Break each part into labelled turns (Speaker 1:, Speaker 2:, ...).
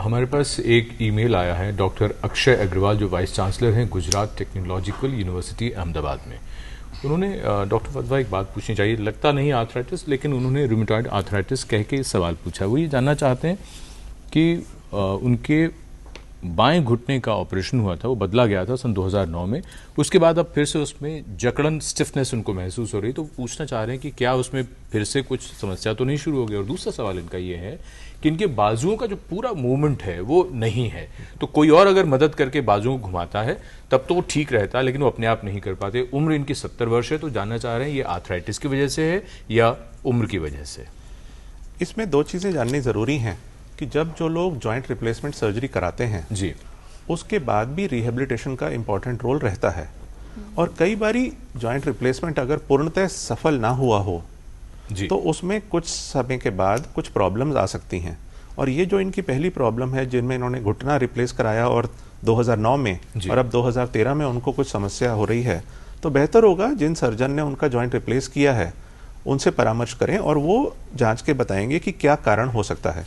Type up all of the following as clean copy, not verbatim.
Speaker 1: हमारे पास एक ईमेल आया है डॉक्टर अक्षय अग्रवाल, जो वाइस चांसलर हैं गुजरात टेक्नोलॉजिकल यूनिवर्सिटी अहमदाबाद में। उन्होंने डॉक्टर फतवा एक बात पूछनी चाहिए, लगता नहीं आर्थराइटिस, लेकिन उन्होंने रूमेटॉइड आर्थराइटिस कह के सवाल पूछा। वो ये जानना चाहते हैं कि उनके बाएं घुटने का ऑपरेशन हुआ था, वो बदला गया था सन 2009 में, उसके बाद अब फिर से उसमें जकड़न स्टिफनेस उनको महसूस हो रही, तो पूछना चाह रहे हैं कि क्या उसमें फिर से कुछ समस्या तो नहीं शुरू हो गई। और दूसरा सवाल इनका ये है कि इनके बाजुओं का जो पूरा मूवमेंट है वो नहीं है, तो कोई और अगर मदद करके बाजुओं को घुमाता है तब तो वो ठीक रहता है, लेकिन वो अपने आप नहीं कर पाते। उम्र इनकी 70 वर्ष है, तो जानना चाह रहे हैं ये आर्थराइटिस की वजह से है या उम्र की वजह से।
Speaker 2: इसमें दो चीज़ें जाननी ज़रूरी हैं कि जब जो लोग जॉइंट रिप्लेसमेंट सर्जरी कराते हैं जी, उसके बाद भी रिहेबिलिटेशन का इम्पॉर्टेंट रोल रहता है। और कई बारी जॉइंट रिप्लेसमेंट अगर पूर्णतः सफल ना हुआ हो जी, तो उसमें कुछ समय के बाद कुछ प्रॉब्लम्स आ सकती हैं। और ये जो इनकी पहली प्रॉब्लम है, जिनमें इन्होंने घुटना रिप्लेस कराया और 2009 में और अब 2013 में उनको कुछ समस्या हो रही है, तो बेहतर होगा जिन सर्जन ने उनका जॉइंट रिप्लेस किया है उनसे परामर्श करें और वो जांच के बताएंगे कि क्या कारण हो सकता है।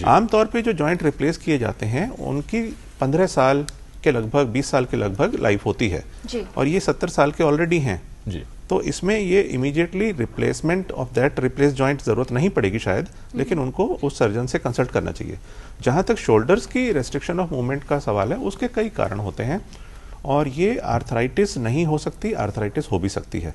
Speaker 2: आमतौर पे जो जॉइंट रिप्लेस किए जाते हैं उनकी 15 साल के लगभग, 20 साल के लगभग लाइफ होती है और ये 70 साल के ऑलरेडी हैं जी, तो इसमें ये immediately replacement of that replace joint जरूरत नहीं पड़ेगी शायद, लेकिन उनको उस सर्जन से कंसल्ट करना चाहिए। जहां तक शोल्डर्स की रेस्ट्रिक्शन ऑफ मूवमेंट का सवाल है, उसके कई कारण होते हैं और ये आर्थराइटिस नहीं हो सकती, आर्थराइटिस हो भी सकती है।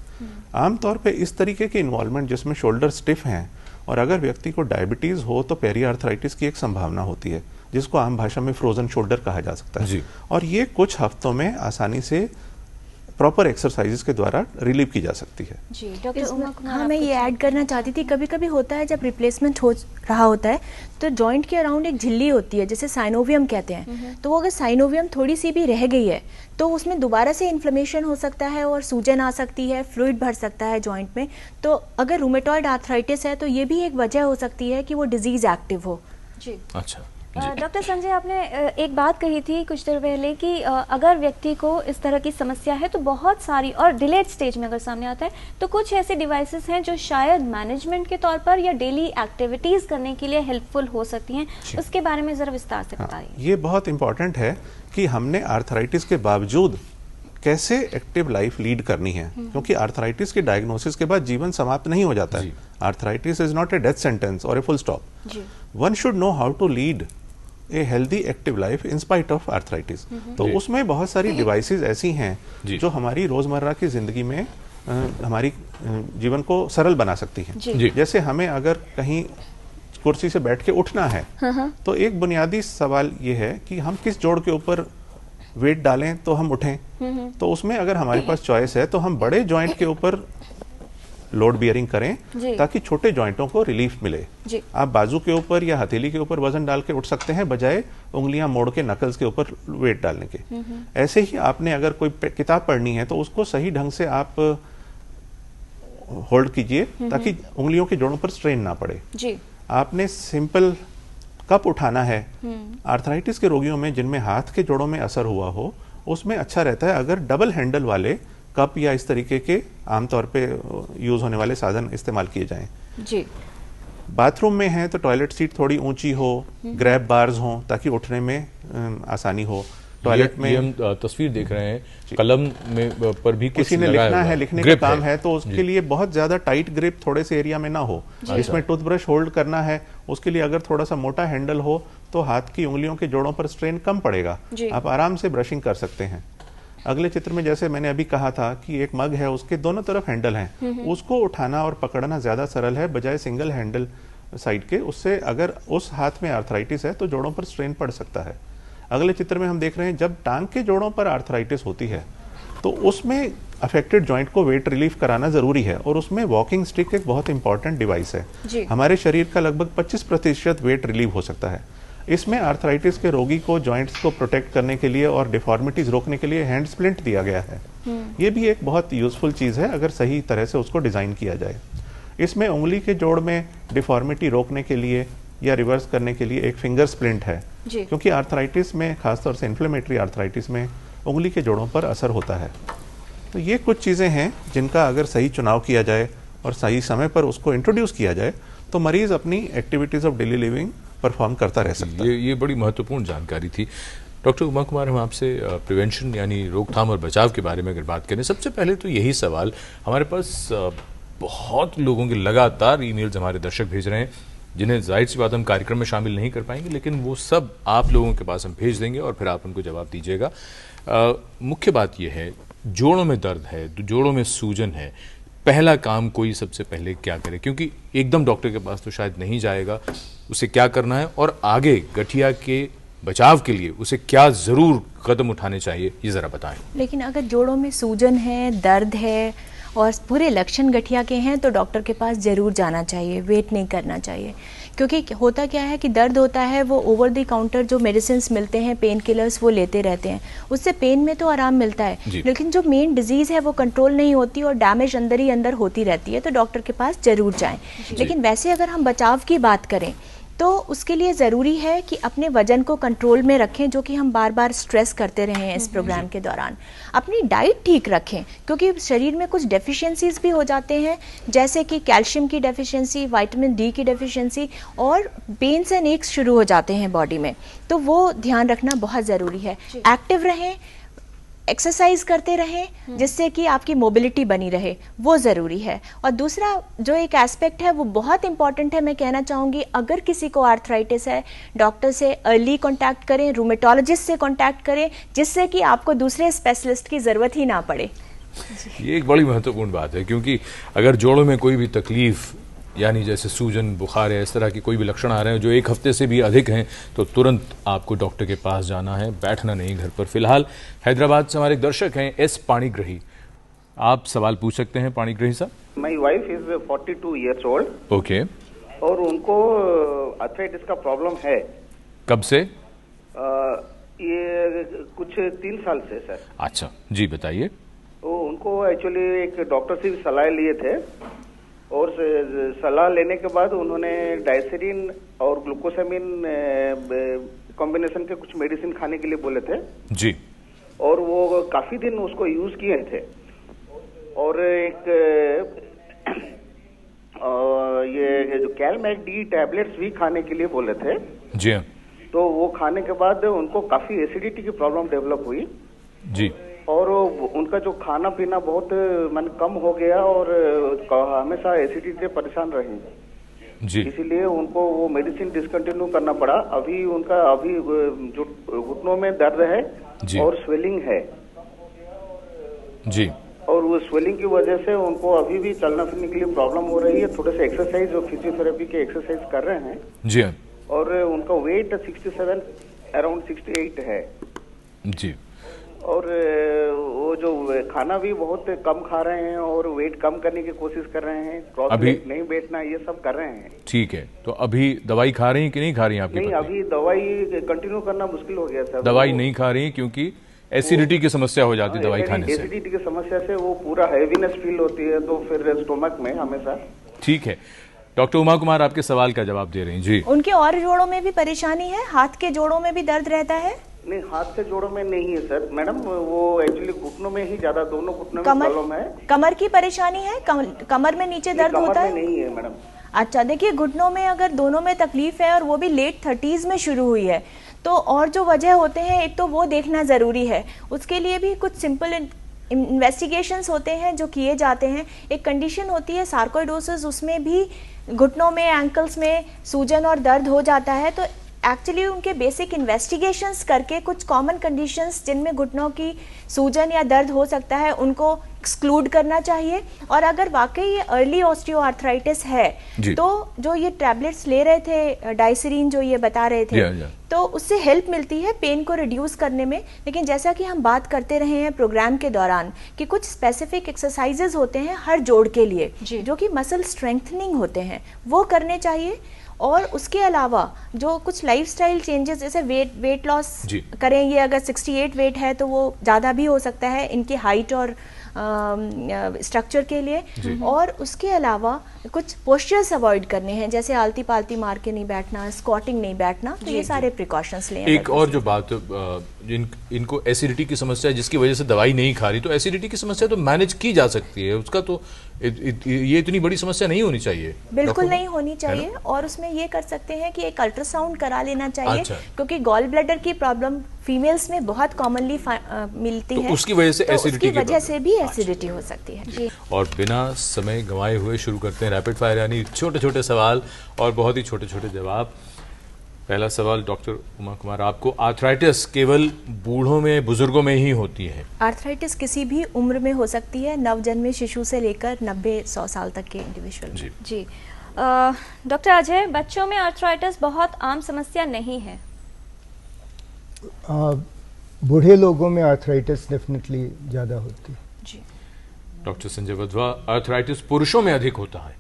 Speaker 2: आमतौर पे इस तरीके के इन्वॉल्वमेंट जिसमें शोल्डर स्टिफ हैं और अगर व्यक्ति को डायबिटीज हो तो पेरी आर्थराइटिस की एक संभावना होती है, जिसको आम भाषा में फ्रोजन शोल्डर कहा जा सकता है। और ये कुछ हफ्तों में आसानी से प्रॉपर एक्सरसाइजेस के द्वारा रिलीव की जा सकती है।
Speaker 3: जी डॉक्टर उमा कुमार, हाँ मैं ये ऐड करना चाहती थी, कभी कभी होता है जब रिप्लेसमेंट हो रहा होता है तो जॉइंट के अराउंड एक झिल्ली होती है जिसे साइनोवियम कहते हैं, तो वो अगर साइनोवियम थोड़ी सी भी रह गई है तो उसमें दोबारा से इन्फ्लेमेशन हो सकता है और सूजन आ सकती है, फ्लूइड भर सकता है जॉइंट में। तो अगर रूमेटॉइड आर्थराइटिस है तो ये भी एक वजह हो सकती है कि वो डिजीज एक्टिव हो। जी
Speaker 1: अच्छा
Speaker 3: डॉक्टर संजय, आपने एक बात कही थी कुछ देर पहले कि अगर व्यक्ति को इस तरह की समस्या है तो बहुत सारी, और डिलेड स्टेज में अगर सामने आता है तो कुछ ऐसे डिवाइसेस हैं जो शायद मैनेजमेंट के तौर पर या डेली एक्टिविटीज करने के लिए हेल्पफुल हो सकती हैं, उसके बारे में जरा विस्तार से बताइए।
Speaker 2: ये बहुत इंपॉर्टेंट है कि हमने आर्थराइटिस के बावजूद कैसे एक्टिव लाइफ लीड करनी है, क्योंकि आर्थराइटिस के डायग्नोसिस के बाद जीवन समाप्त नहीं हो जाता है। Arthritis is not a death sentence और a full stop. One should know how to lead a healthy active life in spite of arthritis. तो उसमें बहुत सारी डिवाइसेस ऐसी हैं जो हमारी रोजमर्रा की जिंदगी में हमारी जीवन को सरल बना सकती हैं। जैसे हमें अगर कहीं कुर्सी से बैठ के उठना है तो एक बुनियादी सवाल ये है कि हम किस जोड़ के ऊपर वेट डालें तो हम उठें। तो उसमें अगर हमारे पास चॉइस है तो हम बड़े जॉइंट के ऊपर लोड बियरिंग करें ताकि छोटे जॉइंटों को रिलीफ मिले। आप बाजू के ऊपर या हथेली के ऊपर वजन डाल के उठ सकते हैं बजाय उंगलियां मोड़ के नकल्स के ऊपर वेट डालने के। ऐसे ही आपने अगर कोई किताब पढ़नी है तो उसको सही ढंग से आप होल्ड कीजिए ताकि उंगलियों के जोड़ों पर स्ट्रेन ना पड़े। आपने सिंपल कप उठाना है, आर्थराइटिस के रोगियों में जिनमें हाथ के जोड़ों में असर हुआ हो उसमें अच्छा रहता है अगर डबल हैंडल वाले कप या इस तरीके के आमतौर पे यूज होने वाले साधन इस्तेमाल किए जाएं। जी। बाथरूम में है तो टॉयलेट सीट थोड़ी ऊंची हो, ग्रैब बार्स हो ताकि उठने में आसानी हो। टॉयलेट में
Speaker 1: हम तस्वीर देख रहे हैं, कलम में पर भी
Speaker 2: किसी ने लिखना है, लिखने का काम है तो उसके लिए बहुत ज्यादा टाइट ग्रिप थोड़े से एरिया में ना हो। इसमें टूथब्रश होल्ड करना है, उसके लिए अगर थोड़ा सा मोटा हैंडल हो तो हाथ की उंगलियों के जोड़ों पर स्ट्रेन कम पड़ेगा, आप आराम से ब्रशिंग कर सकते हैं। अगले चित्र में जैसे मैंने अभी कहा था कि एक मग है, उसके दोनों तरफ हैंडल हैं, उसको उठाना और पकड़ना ज्यादा सरल है बजाय सिंगल हैंडल साइड के। उससे अगर उस हाथ में आर्थराइटिस है तो जोड़ों पर स्ट्रेन पड़ सकता है। अगले चित्र में हम देख रहे हैं जब टांग के जोड़ों पर आर्थराइटिस होती है तो उसमें अफेक्टेड जॉइंट को वेट रिलीफ कराना जरूरी है और उसमें वॉकिंग स्टिक एक बहुत इंपॉर्टेंट डिवाइस है। हमारे शरीर का लगभग 25% वेट रिलीव हो सकता है। इसमें आर्थराइटिस के रोगी को जॉइंट्स को प्रोटेक्ट करने के लिए और डिफॉर्मिटीज रोकने के लिए हैंड स्प्लिंट दिया गया है। ये भी एक बहुत यूजफुल चीज है अगर सही तरह से उसको डिजाइन किया जाए। इसमें उंगली के जोड़ में डिफॉर्मिटी रोकने के लिए या रिवर्स करने के लिए एक फिंगर स्प्लिंट है, क्योंकि आर्थराइटिस में, खासतौर से इन्फ्लेमेटरी आर्थराइटिस में, उंगली के जोड़ों पर असर होता है। तो ये कुछ चीजें हैं जिनका अगर सही चुनाव किया जाए और सही समय पर उसको इंट्रोड्यूस किया जाए तो मरीज अपनी activities of daily living perform करता रह सकता है।
Speaker 1: ये बड़ी महत्वपूर्ण जानकारी थी। डॉक्टर उमा कुमार, हम आपसे प्रिवेंशन यानी रोकथाम और बचाव के बारे में अगर बात करें, सबसे पहले तो यही सवाल, हमारे पास बहुत लोगों के लगातार ईमेल्स हमारे दर्शक भेज रहे हैं जिन्हें जाहिर सी बात हम कार्यक्रम में शामिल नहीं कर पाएंगे, लेकिन वो सब आप लोगों के पास हम भेज देंगे और फिर आप उनको जवाब दीजिएगा। मुख्य बात यह है, जोड़ों में दर्द है, जोड़ों में सूजन है, पहला काम कोई सबसे पहले क्या करे? क्योंकि एकदम डॉक्टर के पास तो शायद नहीं जाएगा, उसे क्या करना है और आगे गठिया के बचाव के लिए उसे क्या ज़रूर कदम उठाने चाहिए, ये ज़रा बताएं।
Speaker 3: लेकिन अगर जोड़ों में सूजन है, दर्द है और पूरे लक्षण गठिया के हैं तो डॉक्टर के पास ज़रूर जाना चाहिए, वेट नहीं करना चाहिए। क्योंकि होता क्या है कि दर्द होता है, वो ओवर द काउंटर जो मेडिसिन मिलते हैं, पेन किलर्स, वो लेते रहते हैं, उससे पेन में तो आराम मिलता है, लेकिन जो मेन डिजीज़ है वो कंट्रोल नहीं होती और डैमेज अंदर ही अंदर होती रहती है, तो डॉक्टर के पास ज़रूर जाएं। लेकिन वैसे अगर हम बचाव की बात करें तो उसके लिए ज़रूरी है कि अपने वजन को कंट्रोल में रखें, जो कि हम बार बार स्ट्रेस करते रहे हैं इस प्रोग्राम के दौरान। अपनी डाइट ठीक रखें, क्योंकि शरीर में कुछ डेफिशिएंसीज भी हो जाते हैं, जैसे कि कैल्शियम की डेफिशिएंसी, विटामिन डी की डेफिशिएंसी, और पेन्स एंड एक्स शुरू हो जाते हैं बॉडी में, तो वो ध्यान रखना बहुत ज़रूरी है। एक्टिव रहें, एक्सरसाइज करते रहें, जिससे कि आपकी मोबिलिटी बनी रहे, वो ज़रूरी है। और दूसरा जो एक एस्पेक्ट है वो बहुत इंपॉर्टेंट है, मैं कहना चाहूँगी, अगर किसी को आर्थराइटिस है, डॉक्टर से अर्ली कांटेक्ट करें, रूमेटोलॉजिस्ट से कांटेक्ट करें, जिससे कि आपको दूसरे स्पेशलिस्ट की ज़रूरत ही ना पड़े।
Speaker 1: ये एक बड़ी महत्वपूर्ण बात है, क्योंकि अगर जोड़ों में कोई भी तकलीफ यानी जैसे सूजन, बुखार है, इस तरह की कोई भी लक्षण आ रहे हैं जो एक हफ्ते से भी अधिक हैं, तो तुरंत आपको डॉक्टर के पास जाना है, बैठना नहीं घर पर। फिलहाल हैदराबाद से हमारे दर्शक हैं एस पाणिग्रही, आप सवाल पूछ सकते हैं पाणिग्रही साहब।
Speaker 4: My wife is 42 years old.
Speaker 1: Okay.
Speaker 4: और उनको आर्थराइटिस का प्रॉब्लम है।
Speaker 1: कब से?
Speaker 4: ये कुछ 3 साल से सर।
Speaker 1: अच्छा जी, बताइए।
Speaker 4: तो उनको एक्चुअली एक डॉक्टर से भी सलाह लिए थे, और सलाह लेने के बाद उन्होंने डायसेरिन और ग्लूकोसामिन कॉम्बिनेशन के कुछ मेडिसिन खाने के लिए बोले थे
Speaker 1: जी,
Speaker 4: और वो काफी दिन उसको यूज किए थे। और एक ये जो कैलमैक डी टैबलेट्स भी खाने के लिए बोले थे
Speaker 1: जी हाँ।
Speaker 4: तो वो खाने के बाद उनको काफी एसिडिटी की प्रॉब्लम डेवलप हुई
Speaker 1: जी,
Speaker 4: और उनका जो खाना पीना बहुत कम हो गया और हमेशा एसिडिटी से परेशान रहे
Speaker 1: जी,
Speaker 4: इसीलिए उनको वो मेडिसिन डिसकंटिन्यू करना पड़ा। अभी उनका जो घुटनों में दर्द है और स्वेलिंग है
Speaker 1: जी,
Speaker 4: और वो स्वेलिंग की वजह से उनको अभी भी चलना फिरने के लिए प्रॉब्लम हो रही है। थोड़े से एक्सरसाइज और फिजियोथेरेपी के एक्सरसाइज कर रहे हैं
Speaker 1: जी हाँ।
Speaker 4: और उनका वेट 67 अराउंड 68 है
Speaker 1: जी,
Speaker 4: और वो जो खाना भी बहुत कम खा रहे हैं और वेट कम करने की कोशिश कर रहे हैं, क्रॉस लेग नहीं बैठना, ये सब कर रहे हैं।
Speaker 1: ठीक है, तो अभी दवाई खा रही हैं कि नहीं खा रही हैं आपकी?
Speaker 4: नहीं, अभी दवाई कंटिन्यू करना मुश्किल हो गया सर।
Speaker 1: दवाई नहीं खा रही क्योंकि एसिडिटी की समस्या हो जाती है दवाई खाने से।
Speaker 4: एसिडिटी की समस्या से वो पूरा हैवीनेस फील होती है, तो फिर स्टोमक में हमेशा।
Speaker 1: ठीक है, डॉक्टर उमा कुमार आपके सवाल का जवाब दे रही हैं जी।
Speaker 3: उनके और जोड़ों में भी परेशानी है, हाथ के जोड़ों में भी दर्द रहता है?
Speaker 4: नहीं, हाथ के जोड़ों में नहीं है सर मैडम, वो एक्चुअली घुटनों में ही ज्यादा, दोनों घुटनों में प्रॉब्लम है।
Speaker 3: कमर की परेशानी है? कमर में नीचे दर्द होता है?
Speaker 4: नहीं है मैडम।
Speaker 3: अच्छा, देखिए, घुटनों में अगर दोनों में तकलीफ है और वो भी लेट 30s में शुरू हुई है, तो और जो वजह होते हैं एक तो वो देखना ज़रूरी है। उसके लिए भी कुछ सिंपल इन्वेस्टिगेशंस होते हैं जो किए जाते हैं। एक कंडीशन होती है सार्कोइडोसिस, उसमें भी घुटनों में, एंकल्स में सूजन और दर्द हो जाता है, तो एक्चुअली उनके बेसिक इन्वेस्टिगेशंस करके कुछ कॉमन कंडीशंस जिनमें घुटनों की सूजन या दर्द हो सकता है उनको एक्सक्लूड करना चाहिए। और अगर वाकई ये अर्ली ऑस्टियोआर्थराइटिस है तो जो ये टैबलेट्स ले रहे थे, डायसेरिन जो ये बता रहे थे, तो उससे हेल्प मिलती है पेन को रिड्यूस करने में। लेकिन जैसा कि हम बात करते रहे हैं प्रोग्राम के दौरान कि कुछ स्पेसिफिक एक्सरसाइजेज होते हैं हर जोड़ के लिए जो कि मसल स्ट्रेंथनिंग होते हैं, वो करने चाहिए। और उसके अलावा जो कुछ लाइफस्टाइल चेंजेस, जैसे वेट लॉस करें, ये अगर 68 वेट है तो वो ज़्यादा भी हो सकता है, इनकी हाइट और स्ट्रक्चर के लिए, और उसके अलावा कुछ पोस्चर्स अवॉइड करने हैं, जैसे आलती पालती मार के नहीं बैठना, स्क्वाटिंग नहीं बैठना, तो ये सारे प्रिकॉशंस लें।
Speaker 1: एक और जो बात, इनको एसिडिटी की समस्या है जिसकी वजह से दवाई नहीं खा रही, तो एसिडिटी की समस्या तो मैनेज की जा सकती है, उसका तो ये इतनी बड़ी समस्या नहीं होनी चाहिए।
Speaker 3: बिल्कुल नहीं होनी चाहिए, और उसमें ये कर सकते हैं कि एक अल्ट्रासाउंड करा लेना चाहिए।
Speaker 1: अच्छा।
Speaker 3: क्योंकि गॉल ब्लैडर की प्रॉब्लम फीमेल्स में बहुत कॉमनली मिलती
Speaker 1: तो
Speaker 3: है,
Speaker 1: उसकी वजह से एसिडिटी
Speaker 3: की वजह से भी एसिडिटी हो सकती है जी।
Speaker 1: और बिना समय गंवाए हुए शुरू करते हैं रैपिड फायर, यानी छोटे छोटे सवाल और बहुत ही छोटे छोटे जवाब। पहला सवाल डॉक्टर उमा कुमार, आपको आर्थराइटिस केवल बूढ़ों में, बुजुर्गों में ही होती है?
Speaker 3: आर्थराइटिस किसी भी उम्र में हो सकती है, नवजन्मे शिशु से लेकर 90-100 साल तक के इंडिविजुअल
Speaker 1: जी।
Speaker 5: जी डॉक्टर अजय, बच्चों में आर्थराइटिस बहुत आम समस्या नहीं है?
Speaker 6: बूढ़े लोगों में आर्थराइटिस डेफिनेटली ज़्यादा होती है
Speaker 3: जी।
Speaker 1: डॉक्टर संजय वधवा, आर्थराइटिस पुरुषों में अधिक होता है?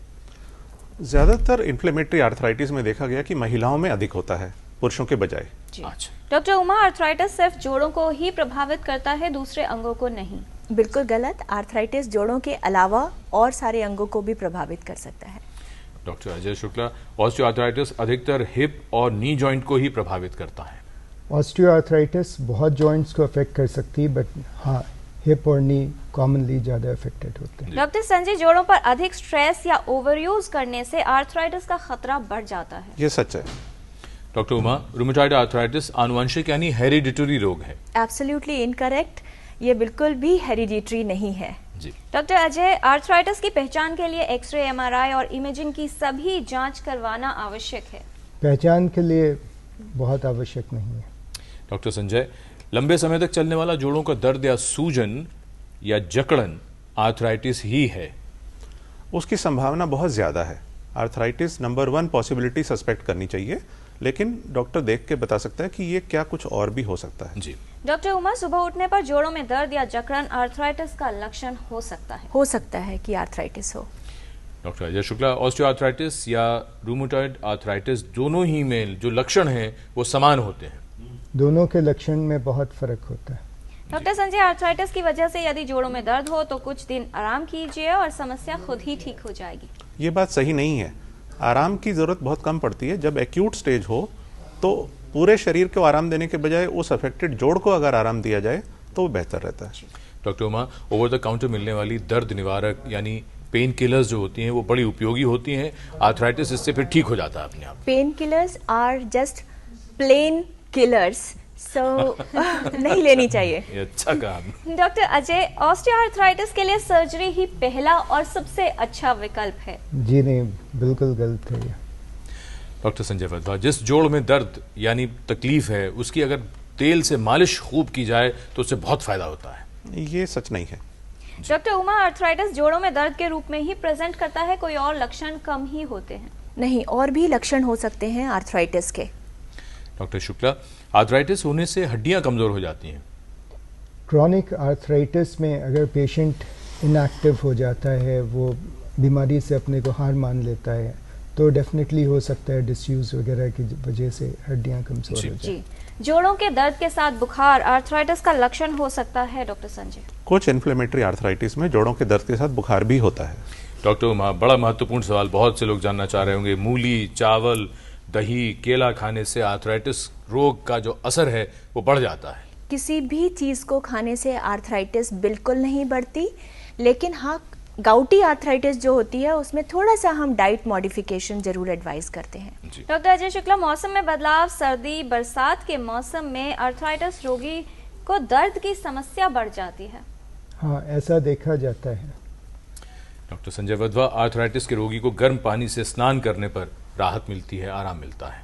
Speaker 2: ज्यादातर इन्फ्लेमेटरी आर्थराइटिस में देखा गया कि महिलाओं में अधिक होता है पुरुषों के बजाय।
Speaker 1: अच्छा।
Speaker 5: डॉक्टर उमा, आर्थराइटिस सिर्फ जोड़ों को ही प्रभावित करता है, दूसरे अंगों को नहीं?
Speaker 3: बिल्कुल गलत, आर्थराइटिस जोड़ों के अलावा और सारे अंगों को भी प्रभावित कर सकता है।
Speaker 1: डॉक्टर अजय शुक्ला, ऑस्टियोआर्थराइटिस अधिकतर हिप और नी जॉइंट को ही प्रभावित करता है?
Speaker 6: ऑस्टियोआर्थराइटिस बहुत जॉइंट्स को अफेक्ट कर सकती है, बट हाँ, हिप और नी कॉमनली ज़्यादा अफेक्टेड होते हैं।
Speaker 5: डॉक्टर संजय, जोड़ों पर अधिक स्ट्रेस या ओवरयूज करने से आर्थराइटिस का खतरा बढ़ जाता है?
Speaker 2: ये सच है।
Speaker 1: डॉक्टर उमा, रूमेटॉइड आर्थराइटिस आनुवंशिक यानी हेरिडिटरी रोग है?
Speaker 3: एब्सोल्युटली इनकरेक्ट, ये बिल्कुल भी हेरिडिटरी नहीं है
Speaker 1: जी।
Speaker 5: डॉक्टर अजय, आर्थराइटिस की पहचान के लिए एक्सरे, एमआरआई और इमेजिंग की सभी जांच करवाना आवश्यक है?
Speaker 6: पहचान के लिए बहुत आवश्यक नहीं है।
Speaker 1: डॉक्टर संजय, लंबे समय तक चलने वाला जोड़ों का दर्द या सूजन या जकड़न आर्थराइटिस ही है?
Speaker 2: उसकी संभावना बहुत ज्यादा है। आर्थराइटिस नंबर 1 पॉसिबिलिटी सस्पेक्ट करनी चाहिए, लेकिन डॉक्टर देख के बता सकता है कि ये क्या कुछ और भी हो सकता है।
Speaker 1: जी।
Speaker 5: डॉक्टर उमा, सुबह उठने पर जोड़ों में दर्द या जकड़न आर्थराइटिस का लक्षण हो सकता है?
Speaker 3: हो सकता है कि आर्थराइटिस हो।
Speaker 1: डॉक्टर अजय शुक्ला, ऑस्टियोआर्थराइटिस या रूमेटॉइड आर्थराइटिस दोनों ही में जो लक्षण हैं वो समान होते हैं?
Speaker 6: दोनों के लक्षण में बहुत फर्क होता है।
Speaker 5: डॉक्टर संजय, आर्थराइटिस की वजह से यदि जोड़ों में दर्द हो तो कुछ दिन आराम कीजिए और समस्या खुद ही ठीक हो जाएगी?
Speaker 2: ये बात सही नहीं है। आराम की जरूरत बहुत कम पड़ती है। जब एक्यूट स्टेज हो तो पूरे शरीर को आराम देने के बजाय उस अफेक्टेड जोड़ को अगर आराम दिया जाए तो वो बेहतर रहता है।
Speaker 1: Doctor Uma, over the counter मिलने वाली दर्द निवारक यानी पेन किलर्स जो होती हैं वो बड़ी उपयोगी होती हैं, आर्थराइटिस इससे फिर ठीक हो जाता है अपने आप?
Speaker 3: Pain killers are just plain killers, so नहीं लेनी चाहिए।
Speaker 1: ये अच्छा कहा।
Speaker 5: डॉक्टर अजय, ऑस्टियोआर्थराइटिस के लिए सर्जरी ही पहला और सबसे अच्छा विकल्प है?
Speaker 6: जी नहीं, बिल्कुल गलत है ये।
Speaker 1: डॉक्टर संजय वधवा, जिस जोड़ में दर्द यानी तकलीफ है उसकी अगर तेल से मालिश खूब की जाए तो उससे बहुत फायदा होता है?
Speaker 2: ये सच नहीं है।
Speaker 5: डॉक्टर उमा, आर्थराइटिस जोड़ों में दर्द के रूप में ही प्रेजेंट करता है, कोई और लक्षण कम ही होते हैं?
Speaker 3: नहीं, और भी लक्षण हो सकते हैं आर्थराइटिस के।
Speaker 1: डॉक्टर शुक्ला, आर्थराइटिस होने से हड्डियां कमजोर हो जाती हैं?
Speaker 6: क्रॉनिक आर्थराइटिस में अगर पेशेंट इनएक्टिव हो जाता है, वो बीमारी से अपने को हार मान लेता है, तो डेफिनेटली हो सकता है डिसयूज वगैरह की वजह से हड्डियां कमजोर हो जाए।
Speaker 5: जी। जोड़ों के दर्द के साथ बुखार आर्थराइटिस का लक्षण हो सकता है डॉक्टर संजय?
Speaker 2: कुछ इन्फ्लेमेटरी आर्थराइटिस में जोड़ों के दर्द के साथ बुखार भी होता है।
Speaker 1: डॉक्टर उमा, बड़ा महत्वपूर्ण सवाल बहुत से लोग जानना चाह रहे होंगे, मूली, चावल, दही, केला खाने से आर्थराइटिस रोग का जो असर है वो बढ़ जाता है?
Speaker 3: किसी भी चीज को खाने से आर्थराइटिस बिल्कुल नहीं बढ़ती, लेकिन हाँ, गाउटी आर्थराइटिस जो होती है उसमें थोड़ा सा हम डाइट मॉडिफिकेशन जरूर एडवाइस करते हैं।
Speaker 5: डॉक्टर अजय शुक्ला, मौसम में बदलाव, सर्दी बरसात के मौसम में आर्थराइटिस रोगी को दर्द की समस्या बढ़ जाती है?
Speaker 6: हाँ, ऐसा देखा जाता है।
Speaker 1: डॉक्टर संजय वधवा, आर्थराइटिस के रोगी को गर्म पानी से स्नान करने पर राहत मिलती है, आराम मिलता है?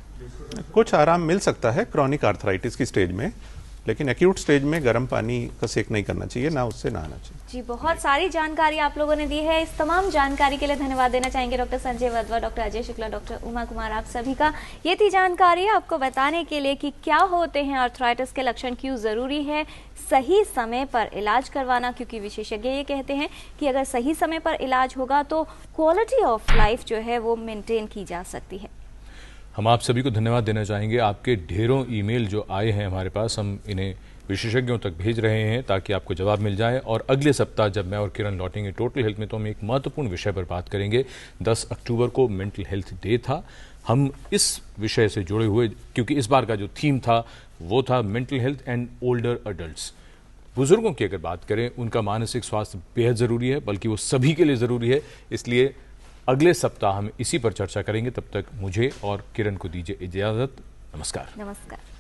Speaker 2: कुछ आराम मिल सकता है क्रॉनिक आर्थराइटिस की स्टेज में, लेकिन एक्यूट स्टेज में गर्म पानी का सेक नहीं करना चाहिए, ना उससे नहाना चाहिए।
Speaker 5: जी, बहुत सारी जानकारी आप लोगों ने दी है। इस तमाम जानकारी के लिए धन्यवाद देना चाहेंगे doctor Sanjay Wadhwa, doctor Ajay Shukla, doctor Uma Kumar, आप सभी का। ये थी जानकारी आपको बताने के लिए कि क्या होते हैं आर्थराइटिस के लक्षण, क्यों जरूरी है सही समय पर इलाज करवाना, क्योंकि विशेषज्ञ ये कहते हैं कि अगर सही समय पर इलाज होगा तो क्वालिटी ऑफ लाइफ जो है वो मेंटेन की जा सकती है।
Speaker 1: हम आप सभी को धन्यवाद देना चाहेंगे। आपके ढेरों ईमेल जो आए हैं हमारे पास, हम इन्हें विशेषज्ञों तक भेज रहे हैं ताकि आपको जवाब मिल जाए। और अगले सप्ताह जब मैं और किरण लौटेंगे टोटल हेल्थ में, तो हम एक महत्वपूर्ण विषय पर बात करेंगे। 10 अक्टूबर को मेंटल हेल्थ डे था, हम इस विषय से जुड़े हुए, क्योंकि इस बार का जो थीम था वो था mental health and older adults. बुजुर्गों की अगर बात करें, उनका मानसिक स्वास्थ्य बेहद ज़रूरी है, बल्कि वो सभी के लिए ज़रूरी है। इसलिए अगले सप्ताह हम इसी पर चर्चा करेंगे। तब तक मुझे और किरण को दीजिए इजाज़त। नमस्कार।
Speaker 5: नमस्कार।